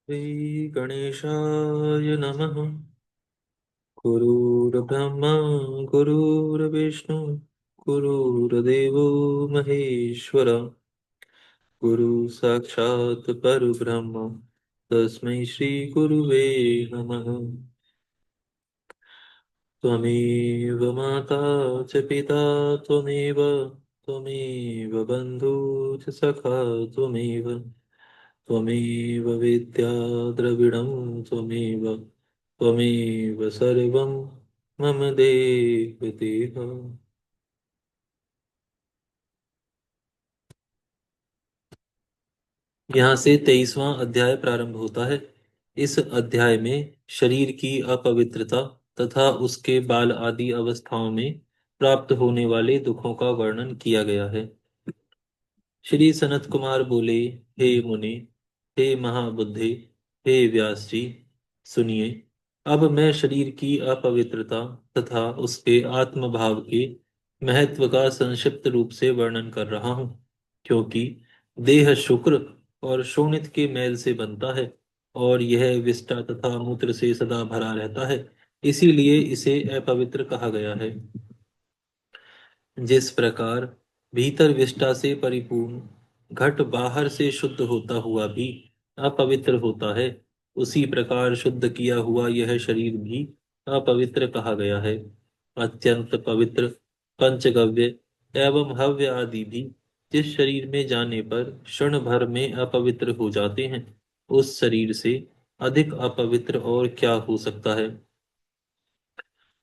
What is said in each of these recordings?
श्री गणेशाय नमः। गुरुर्ब्रह्मा गुरुर्विष्णु गुरुर्देवो महेश्वर गुरु साक्षात् परब्रह्म तस्मै श्री गुरुवे नमः। त्वमेव माता च पिता त्वमेव त्वमेव बन्धु च सखा त्वमेव त्वमेव विद्या द्रविणं त्वमेव त्वमेव सर्वं मम देव देव। यहाँ से 23वां अध्याय प्रारंभ होता है। इस अध्याय में शरीर की अपवित्रता तथा उसके बाल आदि अवस्थाओं में प्राप्त होने वाले दुखों का वर्णन किया गया है। श्री सनत कुमार बोले, हे मुनि, हे महाबुद्धि, हे व्यास जी, सुनिए। अब मैं शरीर की अपवित्रता तथा उसके आत्मभाव के महत्व का संक्षिप्त रूप से वर्णन कर रहा हूँ, क्योंकि देह शुक्र और शोणित के मैल से बनता है और यह विष्टा तथा मूत्र से सदा भरा रहता है, इसीलिए इसे अपवित्र कहा गया है। जिस प्रकार भीतर विष्ठा से परिपूर्ण घट बाहर से शुद्ध होता हुआ भी अपवित्र होता है, उसी प्रकार शुद्ध किया हुआ यह शरीर भी अपवित्र कहा गया है। अत्यंत पवित्र पंचगव्य एवं हव्य आदि भी जिस शरीर में जाने पर क्षण भर में अपवित्र हो जाते हैं, उस शरीर से अधिक अपवित्र और क्या हो सकता है।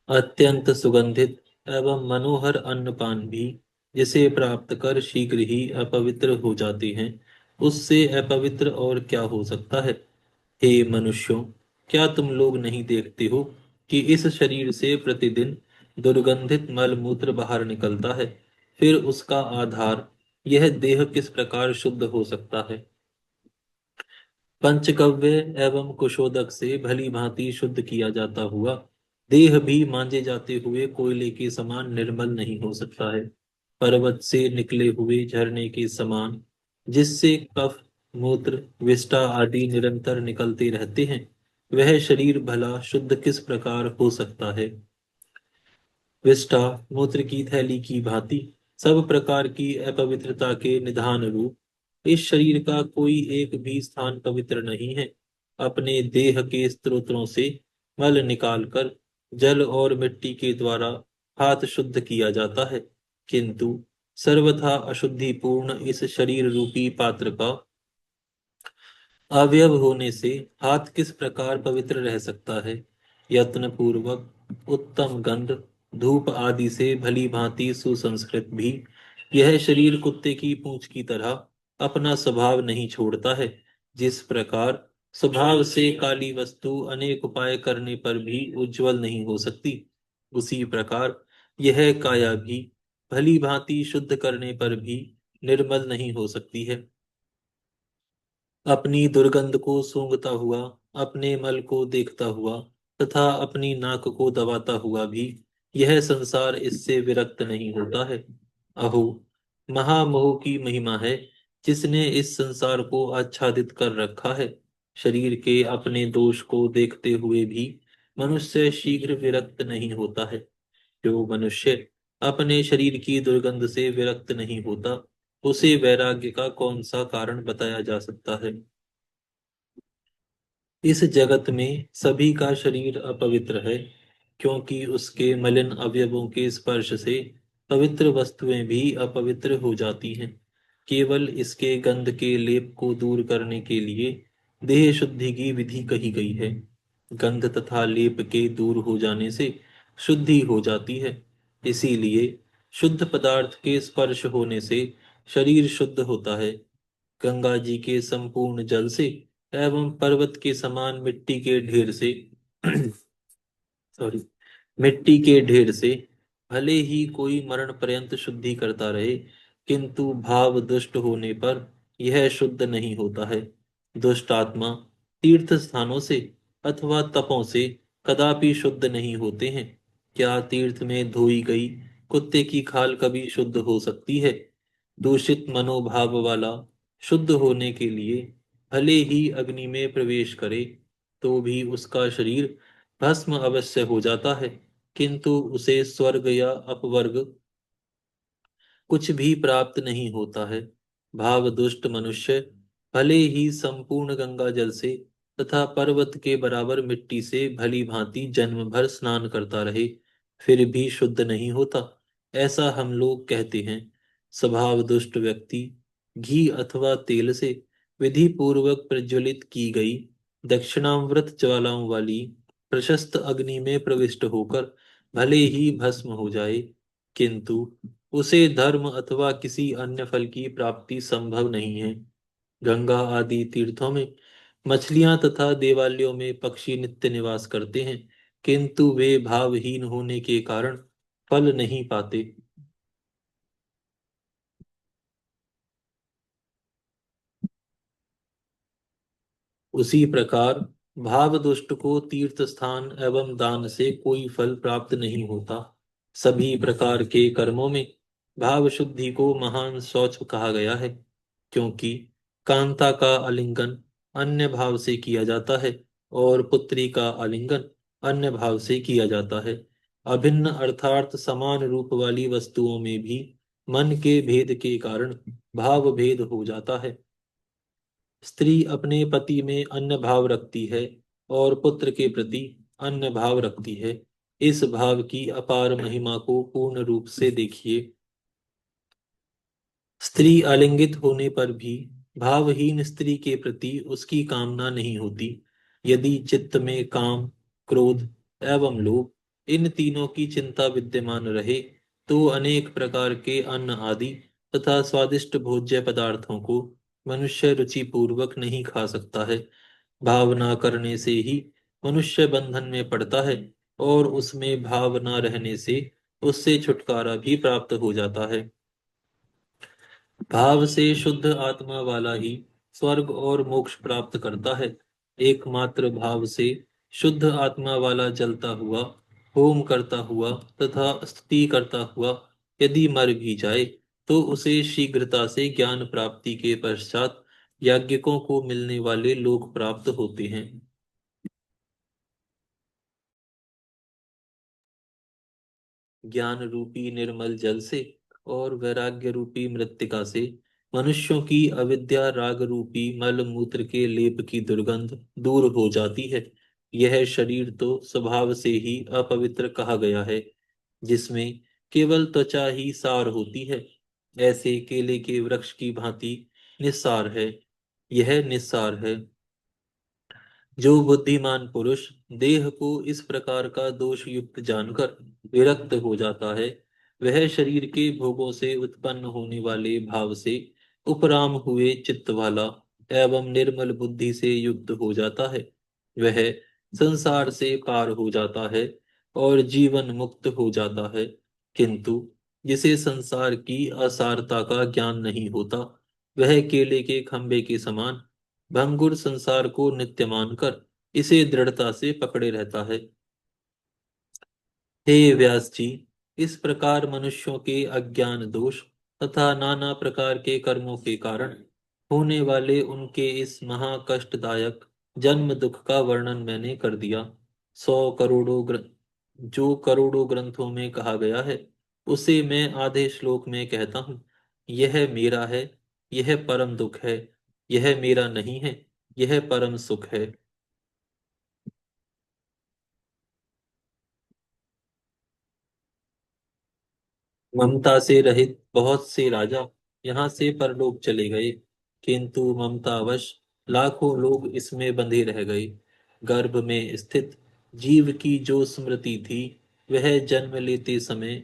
अत्यंत सुगंधित एवं मनोहर अन्नपान भी जिसे प्राप्त कर शीघ्र ही अपवित्र हो जाते हैं, उससे अपवित्र और क्या हो सकता है। हे मनुष्यों, क्या तुम लोग नहीं देखते हो कि इस शरीर से प्रतिदिन दुर्गंधित मल मूत्र बाहर निकलता है, फिर उसका आधार यह देह किस प्रकार शुद्ध हो सकता है। पंचगव्य एवं कुशोदक से भली भांति शुद्ध किया जाता हुआ देह भी मांजे जाते हुए कोयले के समान निर्मल नहीं हो सकता है। पर्वत से निकले हुए झरने के समान जिससे कफ मूत्र विष्ठा आदि निरंतर निकलते रहते हैं, वह शरीर भला शुद्ध किस प्रकार हो सकता है। विष्ठा मूत्र की थैली की भांति सब प्रकार की अपवित्रता के निधान रूप इस शरीर का कोई एक भी स्थान पवित्र नहीं है। अपने देह के स्त्रोत्रों से मल निकालकर जल और मिट्टी के द्वारा हाथ शुद्ध किया जाता है, किंतु सर्वथा अशुद्धि पूर्ण इस शरीर रूपी पात्र का अवयव होने से हाथ किस प्रकार पवित्र रह सकता है। यत्न पूर्वक उत्तम गंध धूप आदि से भली भांति सुसंस्कृत भी यह शरीर कुत्ते की पूंछ की तरह अपना स्वभाव नहीं छोड़ता है। जिस प्रकार स्वभाव से काली वस्तु अनेक उपाय करने पर भी उज्जवल नहीं हो सकती, उसी प्रकार यह काया भी भली भांति शुद्ध करने पर भी निर्मल नहीं हो सकती है। अपनी दुर्गंध को सूंघता हुआ, अपने मल को देखता हुआ तथा अपनी नाक को दबाता हुआ भी यह संसार इससे विरक्त नहीं होता है। अहो, महामोह की महिमा है जिसने इस संसार को आच्छादित कर रखा है। शरीर के अपने दोष को देखते हुए भी मनुष्य शीघ्र विरक्त नहीं होता है। जो मनुष्य अपने शरीर की दुर्गंध से विरक्त नहीं होता, उसे वैराग्य का कौन सा कारण बताया जा सकता है। इस जगत में सभी का शरीर अपवित्र है, क्योंकि उसके मलिन अवयवों के स्पर्श से पवित्र वस्तुएं भी अपवित्र हो जाती हैं। केवल इसके गंध के लेप को दूर करने के लिए देह शुद्धि की विधि कही गई है। गंध तथा लेप के दूर हो जाने से शुद्धि हो जाती है। इसीलिए शुद्ध पदार्थ के स्पर्श होने से शरीर शुद्ध होता है। गंगा जी के संपूर्ण जल से एवं पर्वत के समान मिट्टी के ढेर से सॉरी मिट्टी के ढेर से भले ही कोई मरण पर्यंत शुद्धि करता रहे, किंतु भाव दुष्ट होने पर यह शुद्ध नहीं होता है। दुष्ट आत्मा तीर्थ स्थानों से अथवा तपों से कदापि शुद्ध नहीं होते हैं। क्या तीर्थ में धोई गई कुत्ते की खाल कभी शुद्ध हो सकती है। दूषित मनोभाव वाला शुद्ध होने के लिए भले ही अग्नि में प्रवेश करे तो भी उसका शरीर भस्म अवश्य हो जाता है, किंतु उसे स्वर्ग या अपवर्ग कुछ भी प्राप्त नहीं होता है। भाव दुष्ट मनुष्य भले ही संपूर्ण गंगा जल से तथा पर्वत के बराबर मिट्टी से भली भांति जन्म भर स्नान करता रहे, फिर भी शुद्ध नहीं होता, ऐसा हम लोग कहते हैं। स्वभाव दुष्ट व्यक्ति घी अथवा तेल से विधि पूर्वक प्रज्वलित की गई दक्षिणावर्त ज्वालाओं वाली प्रशस्त अग्नि में प्रविष्ट होकर भले ही भस्म हो जाए, किंतु उसे धर्म अथवा किसी अन्य फल की प्राप्ति संभव नहीं है। गंगा आदि तीर्थों में मछलियां तथा देवालयों में पक्षी नित्य निवास करते हैं, किंतु वे भावहीन होने के कारण फल नहीं पाते। उसी प्रकार भाव दुष्ट को तीर्थ स्थान एवं दान से कोई फल प्राप्त नहीं होता। सभी प्रकार के कर्मों में भाव शुद्धि को महान शौच कहा गया है, क्योंकि कांता का आलिंगन अन्य भाव से किया जाता है और पुत्री का आलिंगन अन्य भाव से किया जाता है। अभिन्न अर्थात समान रूप वाली वस्तुओं में भी मन के भेद के कारण भाव भेद हो जाता है। स्त्री अपने पति में अन्य भाव रखती है और पुत्र के प्रति अन्य भाव रखती है। इस भाव की अपार महिमा को पूर्ण रूप से देखिए। स्त्री आलिंगित होने पर भी भावहीन स्त्री के प्रति उसकी कामना नहीं होती। यदि चित्त में काम, क्रोध एवं लोभ इन तीनों की चिंता विद्यमान रहे, तो अनेक प्रकार के अन्न आदि तथा स्वादिष्ट भोज्य पदार्थों को मनुष्य रुचि पूर्वक नहीं खा सकता है। भावना करने से ही मनुष्य बंधन में पड़ता है और उसमें भाव न रहने से उससे छुटकारा भी प्राप्त हो जाता है। भाव से शुद्ध आत्मा वाला ही स्वर्ग और मोक्ष प्राप्त करता है। एकमात्र भाव से शुद्ध आत्मा वाला जलता हुआ, होम करता हुआ तथा स्तुति करता हुआ यदि मर भी जाए, तो उसे शीघ्रता से ज्ञान प्राप्ति के पश्चात याज्ञिकों को मिलने वाले लोक प्राप्त होते हैं। ज्ञान रूपी निर्मल जल से और वैराग्य रूपी मृत्तिका से मनुष्यों की अविद्या राग रूपी मल मूत्र के लेप की दुर्गंध दूर हो जाती है। यह शरीर तो स्वभाव से ही अपवित्र कहा गया है, जिसमें केवल त्वचा ही सार होती है, ऐसे केले के वृक्ष की भांति निस्सार है। यह निस्सार है। जो बुद्धिमान पुरुष देह को इस प्रकार का दोष युक्त जानकर विरक्त हो जाता है, वह शरीर के भोगों से उत्पन्न होने वाले भाव से उपराम हुए चित्त वाला एवं निर्मल बुद्धि से युक्त हो जाता है। वह संसार से पार हो जाता है और जीवन मुक्त हो जाता है। किंतु जिसे संसार की असारता का ज्ञान नहीं होता, वह केले के खंभे के समान भंगुर संसार को नित्य मानकर इसे दृढ़ता से पकड़े रहता है। हे व्यास जी, इस प्रकार मनुष्यों के अज्ञान दोष तथा नाना प्रकार के कर्मों के कारण होने वाले उनके इस महाकष्टदायक जन्म दुख का वर्णन मैंने कर दिया। 100 करोड़ों जो करोड़ों ग्रंथों में कहा गया है, उसे मैं आधे श्लोक में कहता हूँ। यह मेरा है, यह परम दुख है, यह मेरा नहीं है, यह परम सुख है। ममता से रहित बहुत से राजा यहाँ से परलोक चले गए, किंतु ममतावश लाखों लोग इसमें बंधे रह गए। गर्भ में स्थित जीव की जो स्मृति थी, वह जन्म लेते समय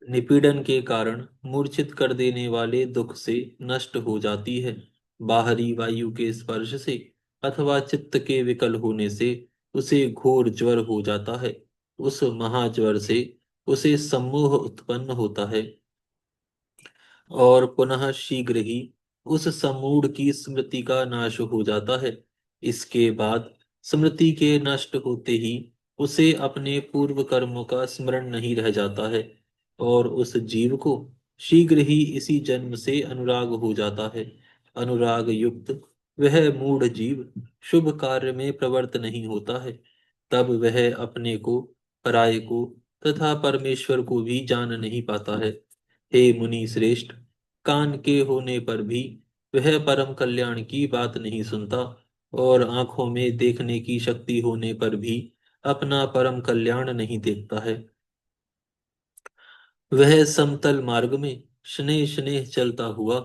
निपीड़न के कारण मूर्छित कर देने वाले दुख से नष्ट हो जाती है। बाहरी वायु के स्पर्श से अथवा चित्त के विकल होने से उसे घोर ज्वर हो जाता है। उस महाज्वर से उसे सम्मोह उत्पन्न होता है और पुनः शीघ्र ही उस समूढ़ की स्मृति का नाश हो जाता है। इसके बाद स्मृति के नष्ट होते ही उसे अपने पूर्व कर्मों का स्मरण नहीं रह जाता है और उस जीव को शीघ्र ही इसी जन्म से अनुराग हो जाता है। अनुराग युक्त वह मूढ़ जीव शुभ कार्य में प्रवृत्त नहीं होता है, तब वह अपने को, पराये को तथा परमेश्वर को भी जान नहीं पाता है। हे मुनि श्रेष्ठ, कान के होने पर भी वह परम कल्याण की बात नहीं सुनता, और आंखों में देखने की शक्ति होने पर भी अपना परम कल्याण नहीं देखता है। वह समतल मार्ग में स्नेह स्नेह चलता हुआ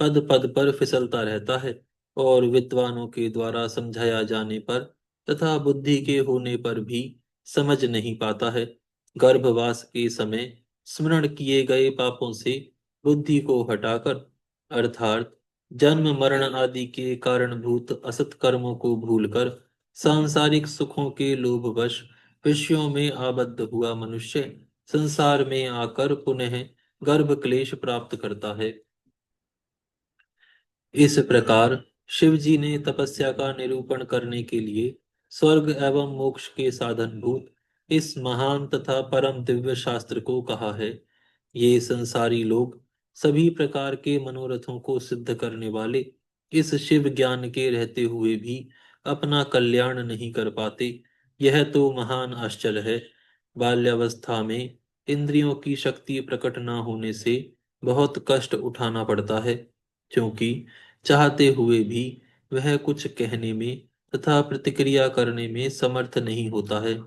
पद पद पर फिसलता रहता है, और विद्वानों के द्वारा समझाया जाने पर तथा बुद्धि के होने पर भी समझ नहीं पाता है। गर्भवास के समय स्मरण किए गए पापों से बुद्धि को हटाकर, अर्थात जन्म मरण आदि के कारणभूत असत कर्मों को भूलकर, सांसारिक सुखों के लोभवश विषयों में आबद्ध हुआ मनुष्य संसार में आकर पुनः गर्भ क्लेश प्राप्त करता है। इस प्रकार शिव जी ने तपस्या का निरूपण करने के लिए स्वर्ग एवं मोक्ष के साधन भूत इस महान तथा परम दिव्य शास्त्र को कहा है। ये संसारी लोग सभी प्रकार के मनोरथों को सिद्ध करने वाले इस शिव ज्ञान के रहते हुए भी अपना कल्याण नहीं कर पाते, यह तो महान आश्चर्य है। बाल्यावस्था में इंद्रियों की शक्ति प्रकट न होने से बहुत कष्ट उठाना पड़ता है, क्योंकि चाहते हुए भी वह कुछ कहने में तथा प्रतिक्रिया करने में समर्थ नहीं होता है।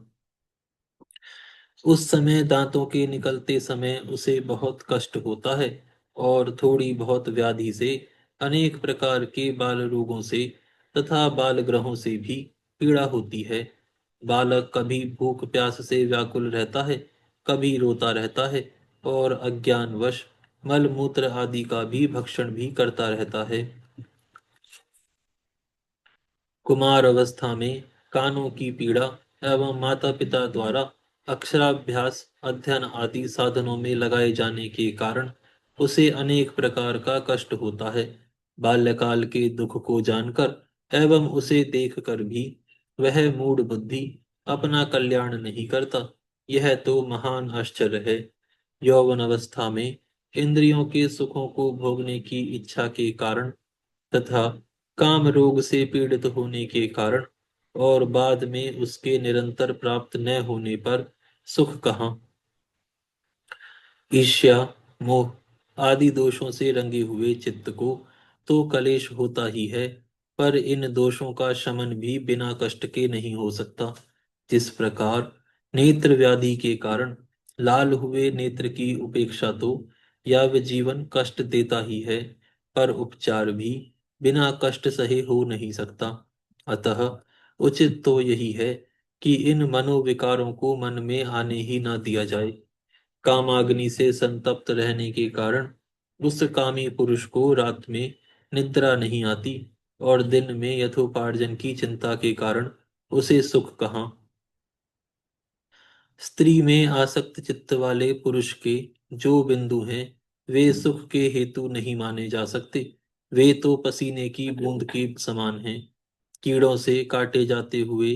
उस समय दांतों के निकलते समय उसे बहुत कष्ट होता है, और थोड़ी बहुत व्याधि से अनेक प्रकार के बाल रोगों से तथा बाल ग्रहों से भी पीड़ा होती है। बालक कभी भूख प्यास से व्याकुल रहता है, कभी रोता रहता है, और अज्ञानवश मल मूत्र आदि का भी भक्षण भी करता रहता है। कुमार अवस्था में कानों की पीड़ा एवं माता पिता द्वारा अक्षराभ्यास अध्ययन आदि साधनों में लगाए जाने के कारण उसे अनेक प्रकार का कष्ट होता है। बाल्यकाल के दुख को जानकर एवं उसे देखकर भी वह मूढ़ बुद्धि अपना कल्याण नहीं करता, यह तो महान आश्चर्य है। यौवन अवस्था में इंद्रियों के सुखों को भोगने की इच्छा के कारण तथा काम रोग से पीड़ित होने के कारण, और बाद में उसके निरंतर प्राप्त न होने पर सुख कहाँ। ईर्ष्या, मोह आदि दोषों से रंगे हुए चित्त को तो कलेश होता ही है, पर इन दोषों का शमन भी बिना कष्ट के नहीं हो सकता। जिस प्रकार नेत्र व्याधि के कारण लाल हुए नेत्र की उपेक्षा तो यावत जीवन कष्ट देता ही है, पर उपचार भी बिना कष्ट सहे हो नहीं सकता। अतः उचित तो यही है कि इन मनोविकारों को मन में आने ही ना दिया जाए। कामाग्नि से संतप्त रहने के कारण उस कामी पुरुष को रात में निद्रा नहीं आती, और दिन में यथोपार्जन की चिंता के कारण उसे सुख कहाँ। स्त्री में आसक्त चित्त वाले पुरुष के जो बिंदु हैं, वे सुख के हेतु नहीं माने जा सकते। वे तो पसीने की बूंद के समान हैं। कीड़ों से काटे जाते हुए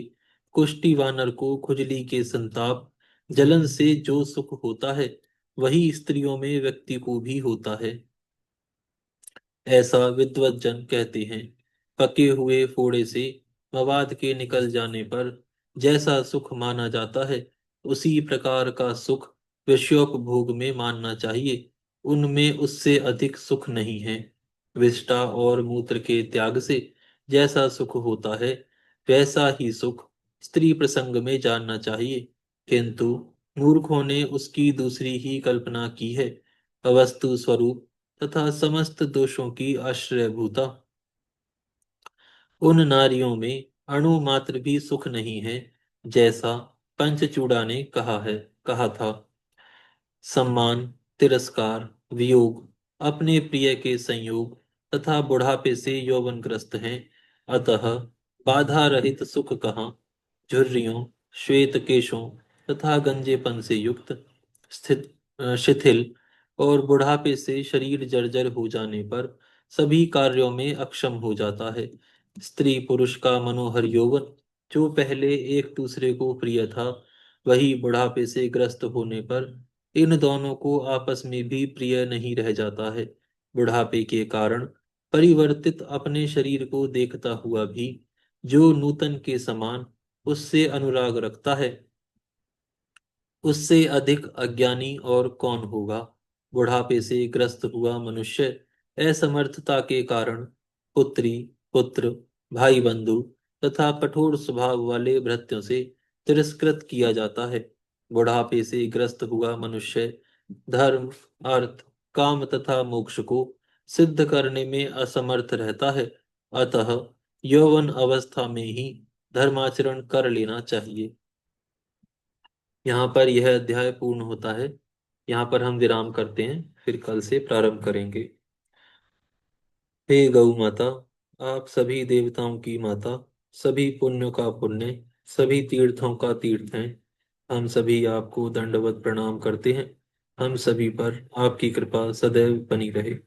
कुष्ठी वानर को खुजली के संताप जलन से जो सुख होता है, वही स्त्रियों में व्यक्ति को भी होता है, ऐसा विद्वत जन कहते हैं। पके हुए फोड़े से मवाद के निकल जाने पर जैसा सुख माना जाता है, उसी प्रकार का सुख विषयोपभोग में मानना चाहिए। उनमें उससे अधिक सुख नहीं है। विष्ठा और मूत्र के त्याग से जैसा सुख होता है, वैसा ही सुख स्त्री प्रसंग में जानना चाहिए, किंतु मूर्खों ने उसकी दूसरी ही कल्पना की है। अवस्तु स्वरूप तथा समस्त दोषों की आश्रयभूता उन नारियों में अणु मात्र भी सुख नहीं है, जैसा पंचचूड़ा ने कहा था। सम्मान, तिरस्कार, वियोग, अपने प्रिय के संयोग तथा बुढ़ापे से यौवनग्रस्त हैं, अतः बाधा रहित सुख कहाँ। झुर्रियों, श्वेत केशों तथा गंजेपन से युक्त, शिथिल और बुढ़ापे से शरीर जर्जर हो जाने पर सभी कार्यों में अक्षम हो जाता है। स्त्री पुरुष का मनोहर यौवन जो पहले एक दूसरे को प्रिय था, वही बुढ़ापे से ग्रस्त होने पर इन दोनों को आपस में भी प्रिय नहीं रह जाता है। बुढ़ापे के कारण परिवर्तित अपने शरीर को देखता हुआ भी जो नूतन के समान उससे अनुराग रखता है, उससे अधिक अज्ञानी और कौन होगा। बुढ़ापे से ग्रस्त हुआ मनुष्य असमर्थता के कारण पुत्री, पुत्र, भाई बंधु तथा कठोर स्वभाव वाले भृत्यों से तिरस्कृत किया जाता है। बुढ़ापे से ग्रस्त हुआ मनुष्य धर्म, अर्थ, काम तथा मोक्ष को सिद्ध करने में असमर्थ रहता है। अतः यौवन अवस्था में ही धर्माचरण कर लेना चाहिए। यहाँ पर यह अध्याय पूर्ण होता है। यहाँ पर हम विराम करते हैं, फिर कल से प्रारंभ करेंगे। हे गौ माता, आप सभी देवताओं की माता, सभी पुण्यों का पुण्य, सभी तीर्थों का तीर्थ हैं। हम सभी आपको दंडवत प्रणाम करते हैं। हम सभी पर आपकी कृपा सदैव बनी रहे।